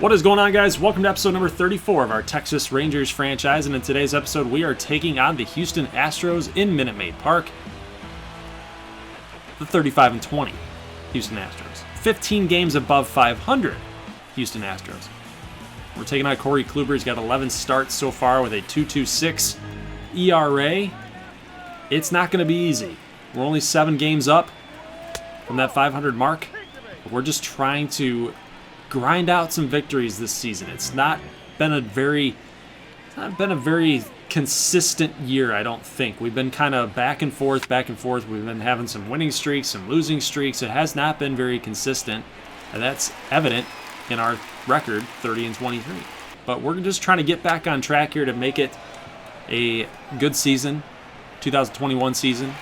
What is going on, guys? Welcome to episode number 34 of our Texas Rangers franchise, and in today's episode we are taking on the Houston Astros in Minute Maid Park. The 35-20 Houston Astros. 15 games above 500 Houston Astros. We're taking on Corey Kluber. He's got 11 starts so far with a 2.26 ERA. It's not going to be easy. We're only 7 games up from that 500 mark. We're just trying to grind out some victories this season. It's not been a very consistent year, I don't think. We've been kind of back and forth. We've been having some winning streaks, some losing streaks. It has not been very consistent, and that's evident in our record, 30-23. But we're just trying to get back on track here to make it a good season, 2021 season,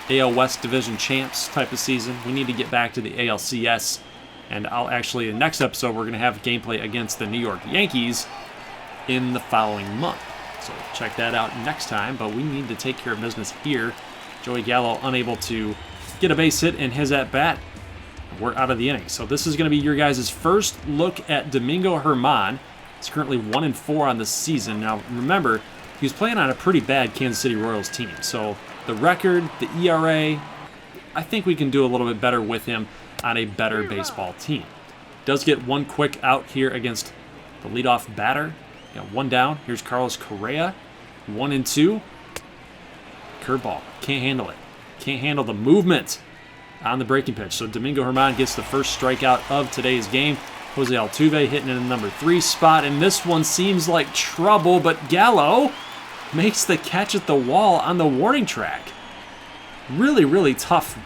AL West Division champs type of season. We need to get back to the ALCS. And in the next episode, we're going to have gameplay against the New York Yankees in the following month. So check that out next time, but we need to take care of business here. Joey Gallo unable to get a base hit in his at-bat. We're out of the inning. So this is going to be your guys' first look at Domingo German. He's currently 1-4 on the season. Now, remember, he was playing on a pretty bad Kansas City Royals team. So the record, the ERA, I think we can do a little bit better with him on a better baseball team. Does get one quick out here against the leadoff batter. Got one down. Here's Carlos Correa. 1-2. Curveball. Can't handle it. Can't handle the movement on the breaking pitch. So Domingo German gets the first strikeout of today's game. Jose Altuve hitting in the number 3 spot. And this one seems like trouble, but Gallo makes the catch at the wall on the warning track. Really, really tough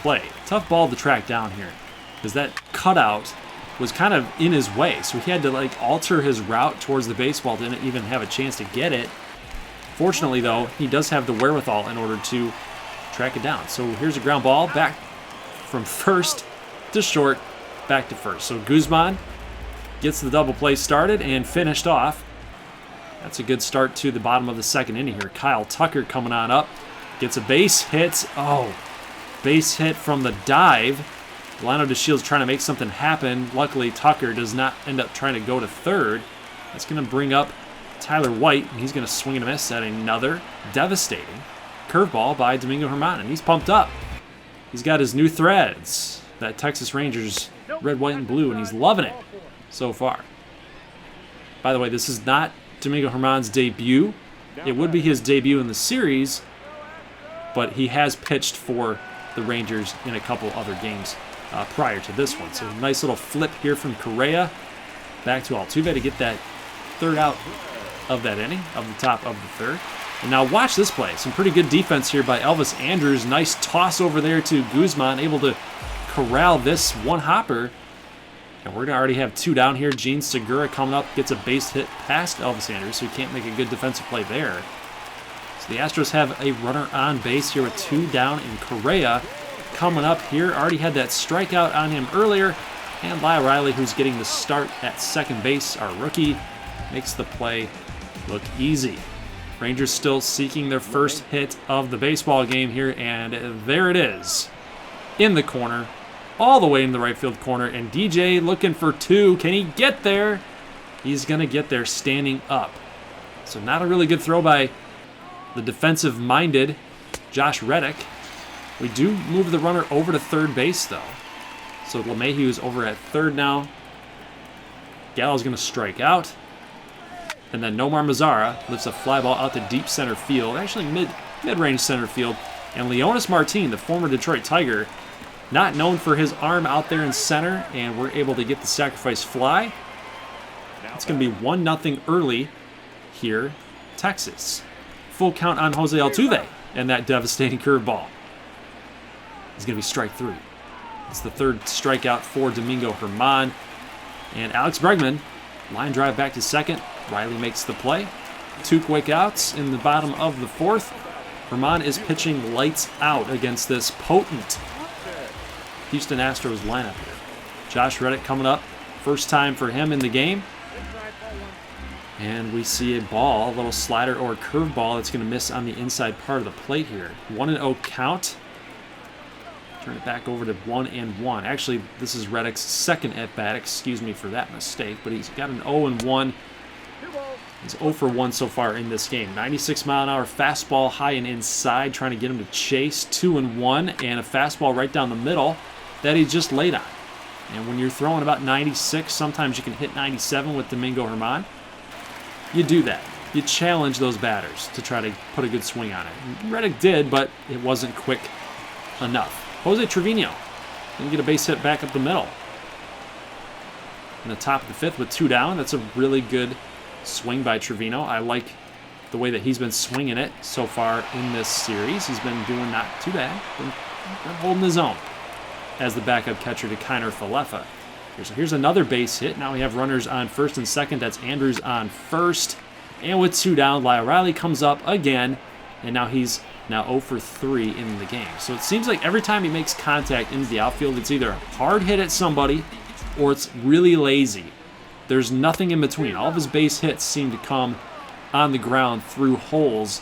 play. Tough ball to track down here, because that cutout was kind of in his way, so he had to alter his route towards the baseball. Didn't even have a chance to get it. Fortunately, though, he does have the wherewithal in order to track it down. So here's a ground ball back from first to short, back to first. So Guzman gets the double play started and finished off. That's a good start to the bottom of the second inning here. Kyle Tucker coming on up, gets a base hit. Base hit from the dive. Delano DeShields trying to make something happen. Luckily, Tucker does not end up trying to go to third. That's going to bring up Tyler White, and he's going to swing and a miss at another devastating curveball by Domingo German, and he's pumped up. He's got his new threads, that Texas Rangers red, white, and blue, and he's loving it so far. By the way, this is not Domingo German's debut. It would be his debut in the series, but he has pitched for the Rangers in a couple other games prior to this one. So nice little flip here from Correa back to Altuve to get that third out of that inning, of the top of the third. And now watch this play. Some pretty good defense here by Elvis Andrews. Nice toss over there to Guzman, able to corral this one hopper. And we're going to already have 2 down here. Gene Segura coming up, gets a base hit past Elvis Andrews, so he can't make a good defensive play there. The Astros have a runner on base here with 2 down, and Correa coming up here. Already had that strikeout on him earlier. And Lyle Riley, who's getting the start at second base, our rookie, makes the play look easy. Rangers still seeking their first hit of the baseball game here, and there it is. In the corner, all the way in the right field corner, and DJ looking for 2. Can he get there? He's going to get there standing up. So not a really good throw by the defensive-minded Josh Reddick. We do move the runner over to third base, though. So LeMahieu's over at third now. Gallo's going to strike out. And then Nomar Mazara lifts a fly ball out to deep center field, actually mid-range center field. And Leonis Martin, the former Detroit Tiger, not known for his arm out there in center, and we're able to get the sacrifice fly. It's going to be 1-0 early here, Texas. Full count on Jose Altuve and that devastating curveball. It's going to be strike 3. It's the third strikeout for Domingo German. And Alex Bregman, line drive back to second. Riley makes the play. 2 quick outs in the bottom of the 4th. German is pitching lights out against this potent Houston Astros lineup here. Josh Reddick coming up. First time for him in the game. And we see a ball, a little slider or curveball that's going to miss on the inside part of the plate here. 1-0 count. Turn it back over to 1-1. Actually, this is Reddick's second at-bat. Excuse me for that mistake, but he's got an 0-1. He's 0 for 1 so far in this game. 96-mile-an-hour fastball high and inside, trying to get him to chase. 2-1, and a fastball right down the middle that he just laid on. And when you're throwing about 96, sometimes you can hit 97 with Domingo German. You do that. You challenge those batters to try to put a good swing on it. Reddick did, but it wasn't quick enough. Jose Trevino didn't get a base hit back up the middle. In the top of the fifth with 2 down, that's a really good swing by Trevino. I like the way that he's been swinging it so far in this series. He's been doing not too bad. Been holding his own as the backup catcher to Kiner Falefa. Here's another base hit. Now we have runners on first and second. That's Andrews on first. And with 2 down, Lyle Riley comes up again. And now he's 0 for 3 in the game. So it seems like every time he makes contact into the outfield, it's either a hard hit at somebody or it's really lazy. There's nothing in between. All of his base hits seem to come on the ground through holes,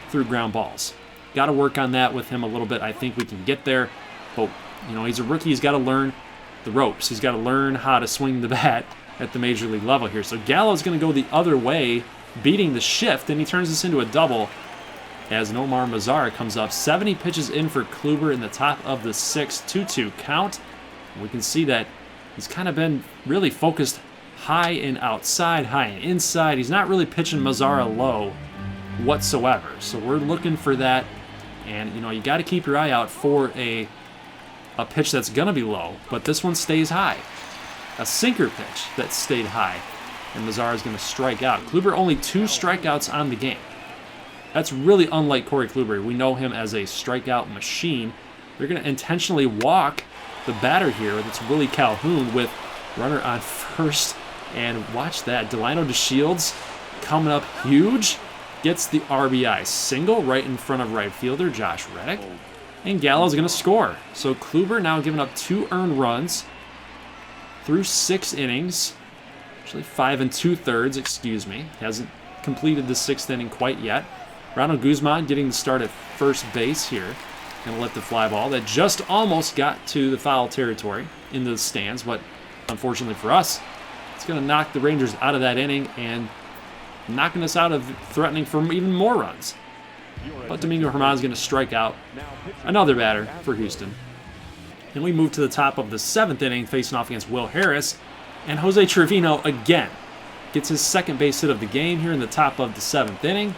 through ground balls. Got to work on that with him a little bit. I think we can get there. But, you know, he's a rookie. He's got to learn the ropes. He's got to learn how to swing the bat at the major league level here. So Gallo's going to go the other way, beating the shift, and he turns this into a double as Nomar Mazara comes up. 70 pitches in for Kluber in the top of the 6th, 2-2 count. We can see that he's kind of been really focused high and outside, high and inside. He's not really pitching Mazara low whatsoever. So we're looking for that. And, you know, you got to keep your eye out for a pitch that's going to be low. But this one stays high. A sinker pitch that stayed high. And Mazara's going to strike out. Kluber only 2 strikeouts on the game. That's really unlike Corey Kluber. We know him as a strikeout machine. They're going to intentionally walk the batter here. That's Willie Calhoun with runner on first. And watch that. Delino DeShields coming up huge. Gets the RBI single right in front of right fielder Josh Reddick. And Gallo's going to score. So Kluber now giving up 2 earned runs through 6 innings. Actually 5 2/3, excuse me. Hasn't completed the 6th inning quite yet. Ronald Guzman getting the start at first base here. Going to let the fly ball that just almost got to the foul territory in the stands, but unfortunately for us, it's going to knock the Rangers out of that inning and knocking us out of threatening for even more runs. But Domingo German is going to strike out another batter for Houston. And we move to the top of the 7th inning, facing off against Will Harris. And Jose Trevino again gets his 2nd base hit of the game here in the top of the 7th inning.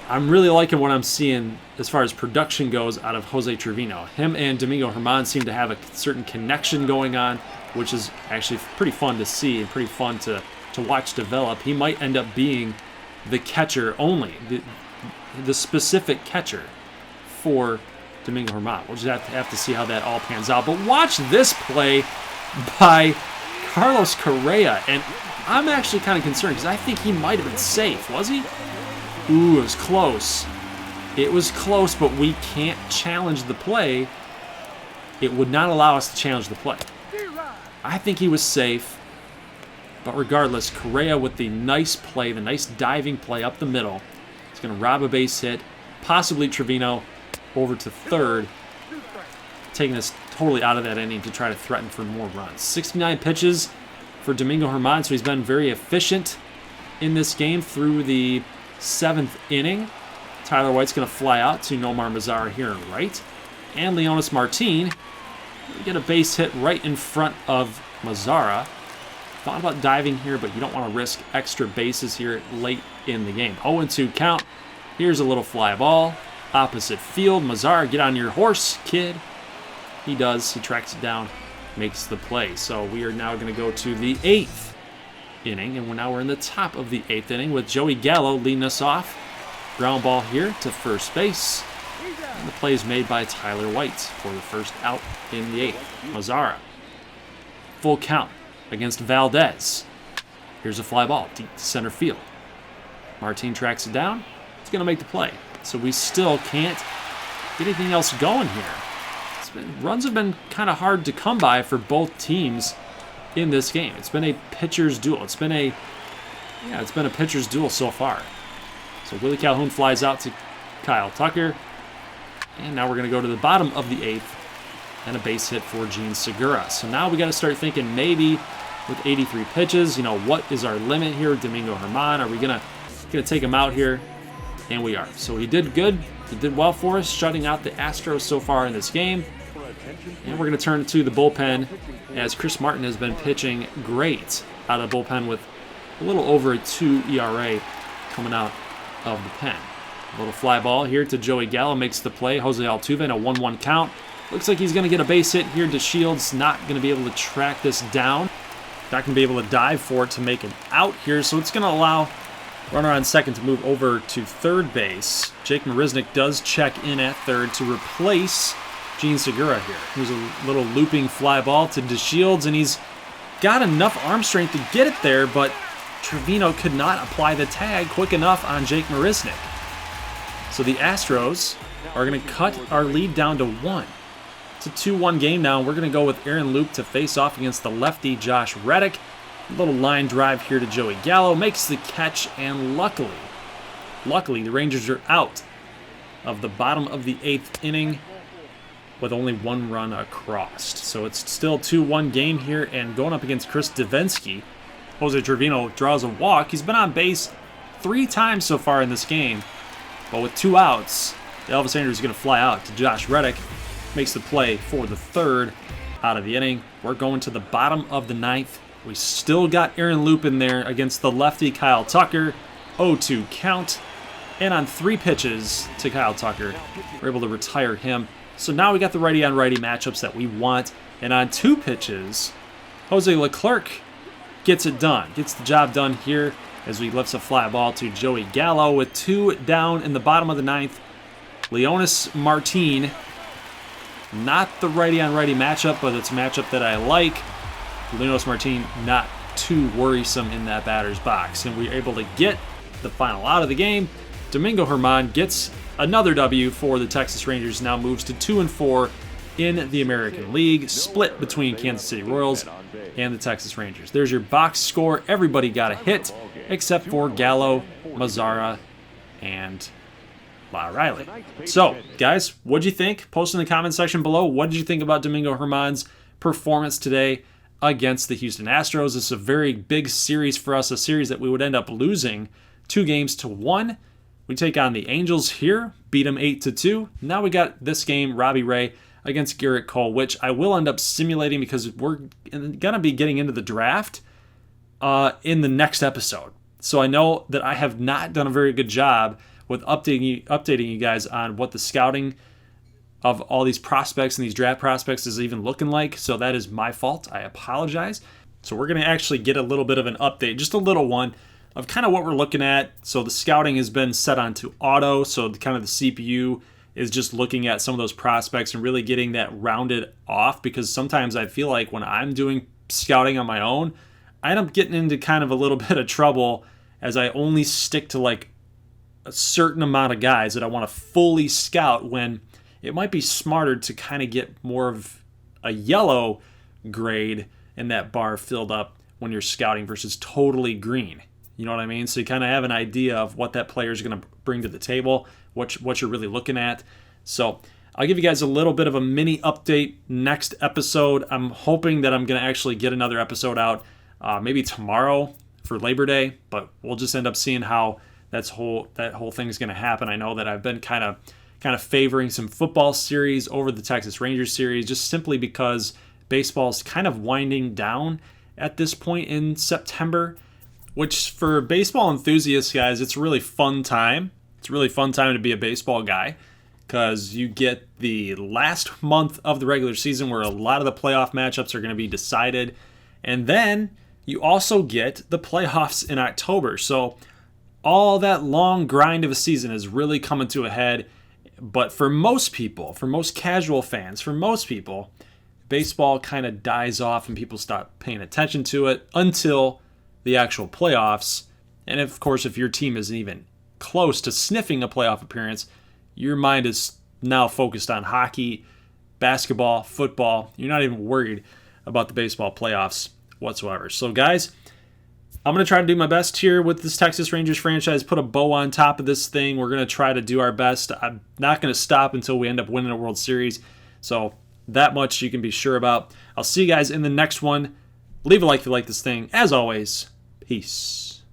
I'm really liking what I'm seeing as far as production goes out of Jose Trevino. Him and Domingo German seem to have a certain connection going on, which is actually pretty fun to see and pretty fun to watch develop. He might end up being the catcher only, the specific catcher for Domingo German. We'll just have to see how that all pans out. But watch this play by Carlos Correa, and I'm actually kind of concerned because I think he might have been safe. Was he? Ooh, it was close. It was close, but we can't challenge the play. It would not allow us to challenge the play. I think he was safe, but regardless, Correa with the nice play, the nice diving play up the middle. He's going to rob a base hit, possibly Trevino over to third, taking us totally out of that inning to try to threaten for more runs. 69 pitches for Domingo German, so he's been very efficient in this game through the 7th inning. Tyler White's going to fly out to Nomar Mazara here in right. And Leonis Martin get a base hit right in front of Mazara. Thought about diving here, but you don't want to risk extra bases here late in the game. 0-2 count. Here's a little fly ball. Opposite field. Mazara, get on your horse, kid. He does. He tracks it down, makes the play. So we are now going to go to the 8th inning, and we're in the top of the 8th inning with Joey Gallo leading us off. Ground ball here to first base. And the play is made by Tyler White for the first out in the 8th. Mazara. Full count against Valdez. Here's a fly ball deep to center field. Martin tracks it down. He's going to make the play. So we still can't get anything else going here. Runs have been kind of hard to come by for both teams in this game. It's been a pitcher's duel. It's been a pitcher's duel so far. So Willie Calhoun flies out to Kyle Tucker. And now we're going to go to the bottom of the 8th and a base hit for Jean Segura. So now we got to start thinking maybe with 83 pitches, what is our limit here with Domingo German? Are we going to take him out here? And we are. So he did good. He did well for us, shutting out the Astros so far in this game. And we're going to turn to the bullpen as Chris Martin has been pitching great out of the bullpen with a little over a 2 ERA coming out of the pen. A little fly ball here to Joey Gallo makes the play. Jose Altuve in a 1-1 count. Looks like he's going to get a base hit here to Shields. Not going to be able to track this down. Not going to be able to dive for it to make an out here. So it's going to allow runner on second to move over to third base. Jake Marisnick does check in at third to replace Jean Segura here. Here's a little looping fly ball to DeShields, and he's got enough arm strength to get it there, but Trevino could not apply the tag quick enough on Jake Marisnick. So the Astros are going to cut our lead down to 1. It's a 2-1 game now. We're going to go with Aaron Loup to face off against the lefty Josh Reddick. A little line drive here to Joey Gallo. Makes the catch, and luckily, the Rangers are out of the bottom of the 8th inning with only 1 run across. So it's still 2-1 game here, and going up against Chris Davinsky, Jose Trevino draws a walk. He's been on base 3 times so far in this game, but with 2 outs, the Elvis Andrews is going to fly out to Josh Reddick. Makes the play for the 3rd out of the inning. We're going to the bottom of the 9th. We still got Aaron Loup in there against the lefty Kyle Tucker. 0-2 count. And on 3 pitches to Kyle Tucker, we're able to retire him. So now we got the righty-on-righty matchups that we want. And on 2 pitches, Jose Leclerc gets it done. Gets the job done here as we lifts a fly ball to Joey Gallo with 2 down in the bottom of the 9th. Leonis Martin, not the righty-on-righty matchup, but it's a matchup that I like. Leonis Martin not too worrisome in that batter's box. And we're able to get the final out of the game. Domingo German gets another W for the Texas Rangers, now moves to 2-4 in the American League, split between Kansas City Royals and the Texas Rangers. There's your box score. Everybody got a hit except for Gallo, Mazzara, and Riley. So, guys, what'd you think? Post in the comment section below. What did you think about Domingo German's performance today against the Houston Astros? This is a very big series for us, a series that we would end up losing 2-1. We take on the Angels here, beat them 8-2. Now we got this game, Robbie Ray against Garrett Cole, which I will end up simulating because we're going to be getting into the draft in the next episode. So I know that I have not done a very good job with updating you guys on what the scouting of all these prospects and these draft prospects is even looking like. So that is my fault. I apologize. So we're going to actually get a little bit of an update, just a little one, of kind of what we're looking at. So the scouting has been set onto auto. So kind of the CPU is just looking at some of those prospects and really getting that rounded off, because sometimes I feel like when I'm doing scouting on my own, I end up getting into kind of a little bit of trouble as I only stick to like a certain amount of guys that I want to fully scout, when it might be smarter to kind of get more of a yellow grade in that bar filled up when you're scouting versus totally green. You know what I mean? So you kind of have an idea of what that player is going to bring to the table, what you're really looking at. So I'll give you guys a little bit of a mini update next episode. I'm hoping that I'm going to actually get another episode out maybe tomorrow for Labor Day, but we'll just end up seeing how that whole thing is going to happen. I know that I've been kind of favoring some football series over the Texas Rangers series, just simply because baseball's kind of winding down at this point in September, which for baseball enthusiasts, guys, it's a really fun time. It's a really fun time to be a baseball guy, because you get the last month of the regular season where a lot of the playoff matchups are going to be decided, and then you also get the playoffs in October. So all that long grind of a season is really coming to a head. But for most people, for most casual fans, for most people, baseball kind of dies off and people stop paying attention to it until the actual playoffs. And of course, if your team isn't even close to sniffing a playoff appearance, your mind is now focused on hockey, basketball, football. You're not even worried about the baseball playoffs whatsoever. So guys, I'm going to try to do my best here with this Texas Rangers franchise, put a bow on top of this thing. We're going to try to do our best. I'm not going to stop until we end up winning a World Series. So that much you can be sure about. I'll see you guys in the next one. Leave a like if you like this thing. As always, peace.